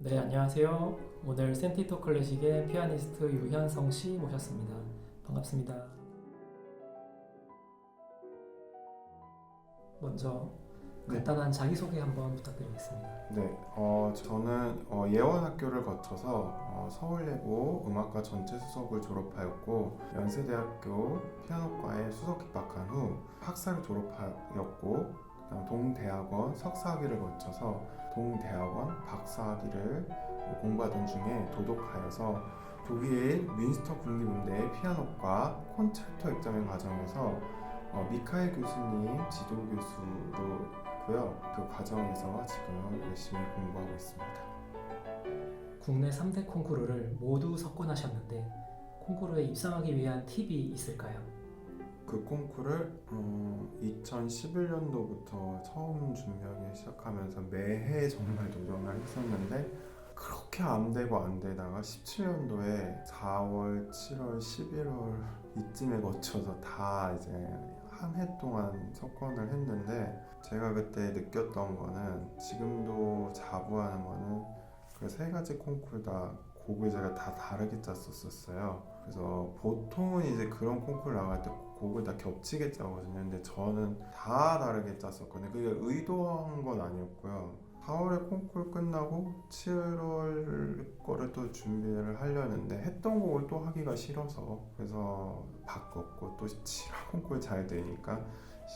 네, 안녕하세요. 오늘 센티토 클래식의 피아니스트 유현성 씨 모셨습니다. 반갑습니다. 먼저 네, 간단한 자기소개 한번 부탁드리겠습니다. 저는 예원학교를 거쳐서 서울예고 음악과 전체 수석을 졸업하였고 연세대학교 피아노과에 수석 입학한 후 학사를 졸업하였고 그다음 동대학원 석사학위를 거쳐서 동대학원 박사학위를 공부하던 중에 도독하여서 독일 윈스터 국립음대의 피아노과 콘체르토 egzamin 과정에서 미카엘 교수님 지도 교수로 고요. 그 과정에서 지금 열심히 공부하고 있습니다. 국내 3대 콩쿠르를 모두 석권하셨는데 콩쿠르에 입상하기 위한 팁이 있을까요? 그 콩쿠르를 2011년도부터 처음 준비하기 시작하면서 매해 정말 도전을 했었는데 그렇게 안 되고 안 되다가 17년도에 4월, 7월, 11월 이쯤에 거쳐서 다 이제 한 해 동안 석권을 했는데 제가 그때 느꼈던 거는 지금도 자부하는 거는 그 세 가지 콩쿠르 다 곡을 제가 다 다르게 짰었어요. 그래서 보통은 이제 그런 콩쿠르 나갈 때 곡을 다 겹치게 짜거든요. 근데 저는 다 다르게 짰었거든요. 그게 의도한 건 아니었고요. 4월에 콩쿠르 끝나고 7월 거를 또 준비를 하려는데 했던 곡을 또 하기가 싫어서 그래서 바꿨고 또 7월 콩쿠르 잘 되니까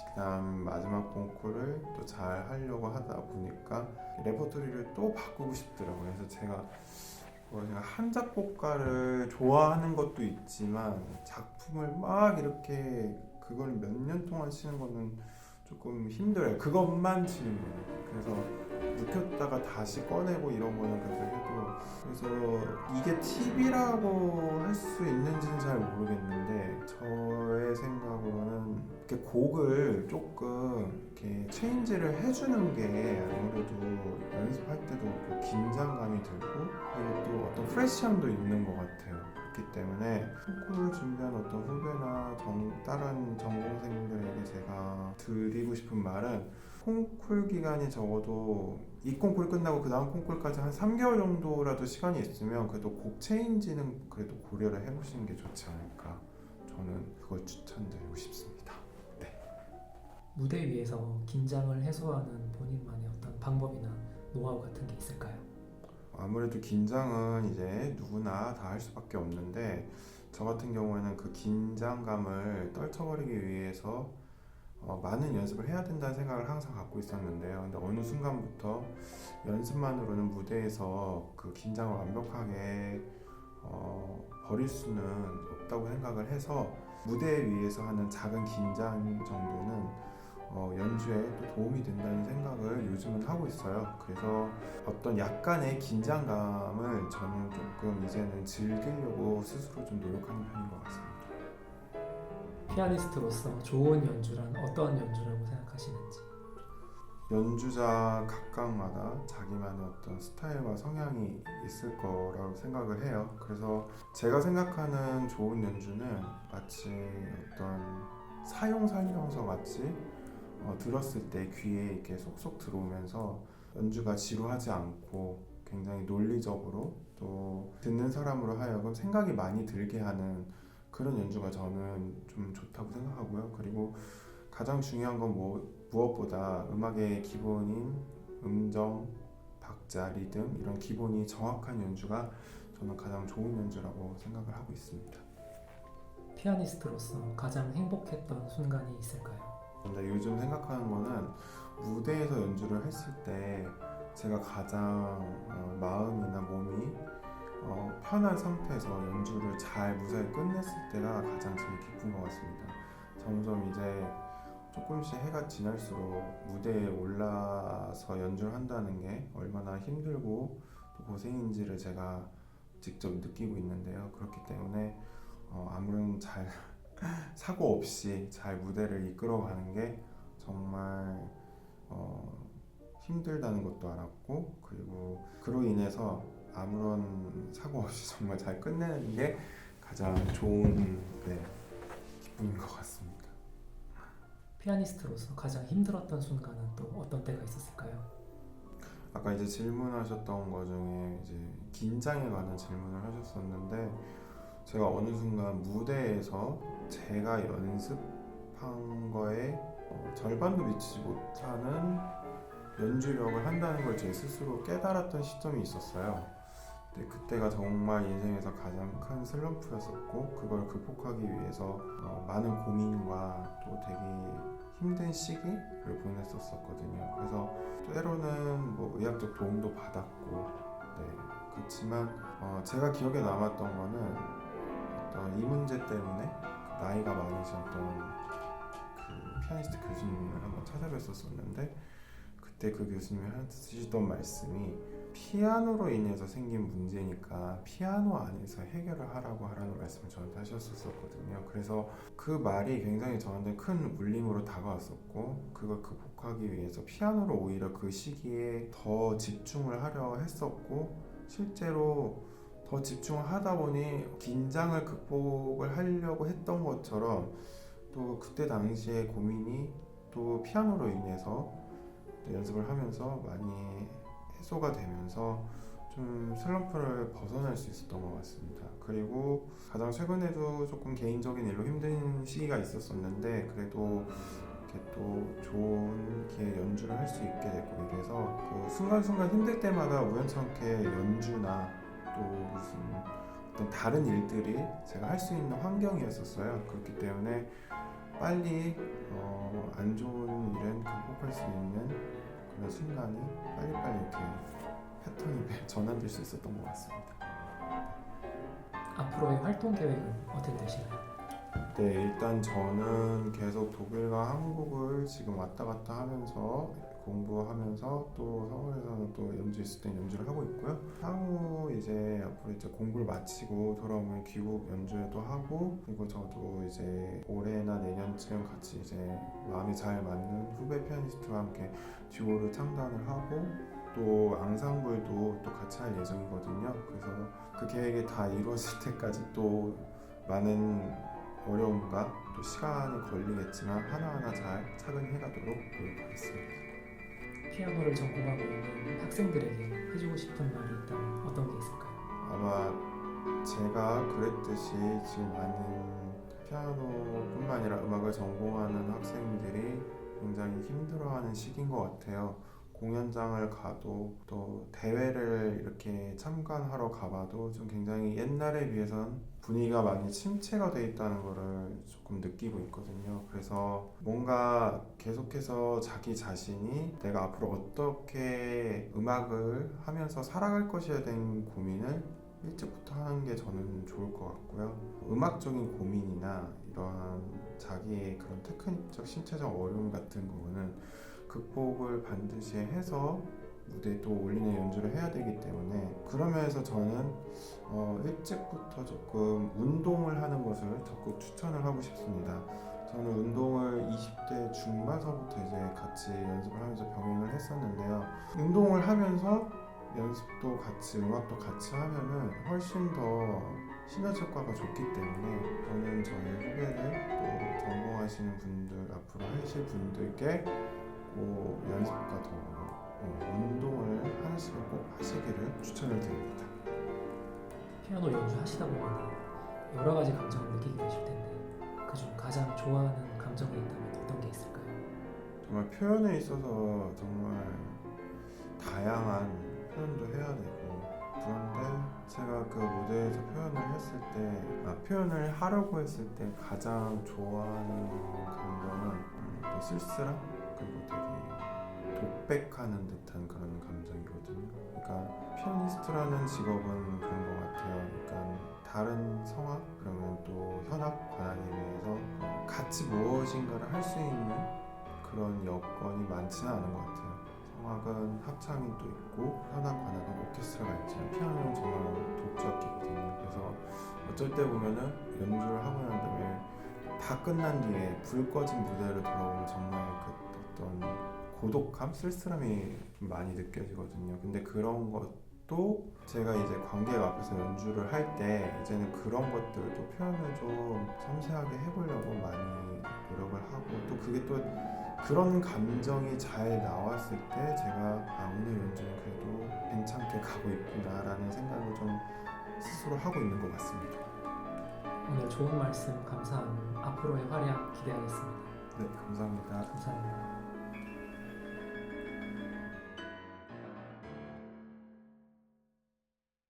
그다음 마지막 콩쿠르를 또 잘 하려고 하다 보니까 레퍼토리를 또 바꾸고 싶더라고요. 그래서 제가 한 작곡가를 좋아하는 것도 있지만 작품을 막 이렇게 그걸 몇 년 동안 치는 거는 조금 힘들어요. 그것만 치는 거예요. 그래서 묵혔다가 다시 꺼내고 이런 거는 그래도 해도 그래서 이게 팁이라고 할 수 있는지는 잘 모르겠는데 저의 생각으로는 이렇게 곡을 조금 이렇게 체인지를 해주는 게 아무래도 연습할 때도 그렇고 긴장감이 들고 그리고 또 어떤 프레시함도 있는 것 같아요. 그렇기 때문에 콩쿠르를 준비한 어떤 후배나 다른 전공생들에게 제가 드리고 싶은 말은 콩쿨 기간이 적어도 이 콩쿨 끝나고 그 다음 콩쿨까지 한 3개월 정도라도 시간이 있으면 그래도 곡 체인지는 그래도 고려를 해보시는 게 좋지 않을까 저는 그걸 추천드리고 싶습니다. 네. 무대 위에서 긴장을 해소하는 본인만의 어떤 방법이나 노하우 같은 게 있을까요? 아무래도 긴장은 이제 누구나 다 할 수밖에 없는데 저 같은 경우에는 그 긴장감을 떨쳐버리기 위해서 많은 연습을 해야 된다는 생각을 항상 갖고 있었는데요. 근데 어느 순간부터 연습만으로는 무대에서 그 긴장을 완벽하게 버릴 수는 없다고 생각을 해서 무대 위에서 하는 작은 긴장 정도는 연주에 또 도움이 된다는 생각을 요즘은 하고 있어요. 그래서 어떤 약간의 긴장감을 저는 조금 이제는 즐기려고 스스로 좀 노력하는 편인 것 같습니다. 피아니스트로서 좋은 연주란 어떤 연주라고 생각하시는지. 연주자 각각마다 자기만의 어떤 스타일과 성향이 있을 거라고 생각을 해요. 그래서 제가 생각하는 좋은 연주는 마치 어떤 사용 설명서 같이 들었을 때 귀에 이렇게 쏙쏙 들어오면서 연주가 지루하지 않고 굉장히 논리적으로 또 듣는 사람으로 하여금 생각이 많이 들게 하는 그런 연주가 저는 좀 좋다고 생각하고요. 그리고 가장 중요한 건 무엇보다 음악의 기본인 음정, 박자, 리듬 이런 기본이 정확한 연주가 저는 가장 좋은 연주라고 생각을 하고 있습니다. 피아니스트로서 가장 행복했던 순간이 있을까요? 근데 요즘 생각하는 거는 무대에서 연주를 했을 때 제가 가장 마음이나 몸이 편한 상태에서 연주를 잘 무사히 끝냈을 때가 가장 제일 기쁜 것 같습니다. 점점 이제 조금씩 해가 지날수록 무대에 올라서 연주를 한다는 게 얼마나 힘들고 또 고생인지를 제가 직접 느끼고 있는데요. 그렇기 때문에 아무런 사고 없이 잘 무대를 이끌어가는 게 정말 힘들다는 것도 알았고 그리고 그로 인해서 아무런 사고 없이 정말 잘 끝내는 게 가장 좋은 기쁨인 것 같습니다. 피아니스트로서 가장 힘들었던 순간은 또 어떤 때가 있었을까요? 아까 이제 질문하셨던 거 중에 이제 긴장에 관한 질문을 하셨었는데 제가 어느 순간 무대에서 제가 연습한 거에 절반도 미치지 못하는 연주력을 한다는 걸 제 스스로 깨달았던 시점이 있었어요. 근데 그때가 정말 인생에서 가장 큰 슬럼프였었고 그걸 극복하기 위해서 많은 고민과 또 되게 힘든 시기를 보냈었거든요. 그래서 때로는 뭐 의학적 도움도 받았고, 네, 그렇지만 제가 기억에 남았던 거는 어떤 이 문제 때문에 그 나이가 많으셨던 그 피아니스트 교수님을 한번 찾아뵀었었는데 그때 그 교수님이 하시던 말씀이 피아노로 인해서 생긴 문제니까 피아노 안에서 해결을 하라는 말씀을 저한테 하셨었거든요. 그래서 그 말이 굉장히 저한테 큰 울림으로 다가왔었고 그걸 극복하기 위해서 피아노로 오히려 그 시기에 더 집중을 하려 했었고 실제로 더 집중을 하다 보니 긴장을 극복을 하려고 했던 것처럼 또 그때 당시에 고민이 또 피아노로 인해서 또 연습을 하면서 많이 해소가 되면서 좀 슬럼프를 벗어날 수 있었던 것 같습니다. 그리고 가장 최근에도 조금 개인적인 일로 힘든 시기가 있었었는데 그래도 이렇게 또 좋게 연주를 할 수 있게 되고 이래서 그 순간순간 힘들 때마다 우연찮게 연주나 또 무슨 어떤 다른 일들이 제가 할 수 있는 환경이었었어요. 그렇기 때문에 빨리 안 좋은 일은 극복할 수 있는 그런 순간이 빨리빨리 이렇게 패턴이 전환될 수 있었던 것 같습니다. 앞으로의 활동 계획은 어떻게 되시나요? 네, 일단 저는 계속 독일과 한국을 지금 왔다 갔다 하면서 공부하면서 또 서울에서는 또 연주 있을 땐 연주를 하고 있고요. 향후 이제 앞으로 이제 공부를 마치고 돌아오면 귀국 연주회도 하고 그리고 저도 이제 올해나 내년쯤 같이 이제 마음이 잘 맞는 후배 피아니스트와 함께 듀오를 창단을 하고 또 앙상블도 또 같이 할 예정이거든요. 그래서 그 계획이 다 이루어질 때까지 또 많은 어려움과 또 시간이 걸리겠지만 하나하나 잘 착은해가도록 노력하겠습니다. 피아노를 전공하고 있는 학생들에게 해주고 싶은 말이 있다면 어떤 게 있을까요? 아마 제가 그랬듯이 지금 많은 피아노뿐만 아니라 음악을 전공하는 학생들이 굉장히 힘들어하는 시기인 것 같아요. 공연장을 가도 또 대회를 이렇게 참관하러 가봐도 좀 굉장히 옛날에 비해선 분위기가 많이 침체가 돼 있다는 거를 조금 느끼고 있거든요. 그래서 뭔가 계속해서 자기 자신이 내가 앞으로 어떻게 음악을 하면서 살아갈 것이에 대한 고민을 일찍부터 하는 게 저는 좋을 것 같고요. 음악적인 고민이나 이런 자기의 그런 테크닉적 신체적 어려움 같은 거는 극복을 반드시 해서 무대에 또 올리는 연주를 해야 되기 때문에 그런 면에서 저는 일찍부터 조금 운동을 하는 것을 적극 추천을 하고 싶습니다. 저는 운동을 20대 중반서부터 이제 같이 연습을 하면서 병행을 했었는데요. 운동을 하면서 연습도 같이 음악도 같이 하면은 훨씬 더 시너지 효과가 좋기 때문에 저는 저희 후배들 또 전공하시는 분들 앞으로 하실 분들께 꼭 연습과 더불어 운동을 하나씩은 꼭 하시기를 추천을 드립니다. 피아노 연주하시다 보면 여러 가지 감정을 느끼게 되실 텐데 그중 가장 좋아하는 감정이 있다면 어떤 게 있을까요? 정말 표현에 있어서 정말 다양한 표현도 해야 되고 그런데 제가 그 무대에서 표현을 했을 때 표현을 하려고 했을 때 가장 좋아하는 감정은 또 쓸쓸함 그리고 되게 독백하는 듯한 그런 감정이거든요. 그러니까 피아니스트라는 직업은 그런 것 같아요. 그러니까 다른 성악 그러면 또 현악 관악에 비해서 같이 무엇인가를 할 수 있는 그런 여건이 많지는 않은 것 같아요. 성악은 합창인도 있고 현악 관악은 오케스트라가 있지만 피아노는 정말 독주악기거든요. 그래서 어쩔 때 보면은 연주를 하고 난 다음에 다 끝난 뒤에 불 꺼진 무대를 돌아보면 정말 그 어떤 고독함, 쓸쓸함이 좀 많이 느껴지거든요. 근데 그런 것 또 제가 이제 관객 앞에서 연주를 할 때 이제는 그런 것들도 표현을 좀 섬세하게 해보려고 많이 노력을 하고 또 그게 또 그런 감정이 잘 나왔을 때 제가 오늘 연주는 그래도 괜찮게 가고 있구나라는 생각을 좀 스스로 하고 있는 것 같습니다. 오늘 좋은 말씀 감사합니다. 앞으로의 활약 기대하겠습니다. 네, 감사합니다. 감사합니다.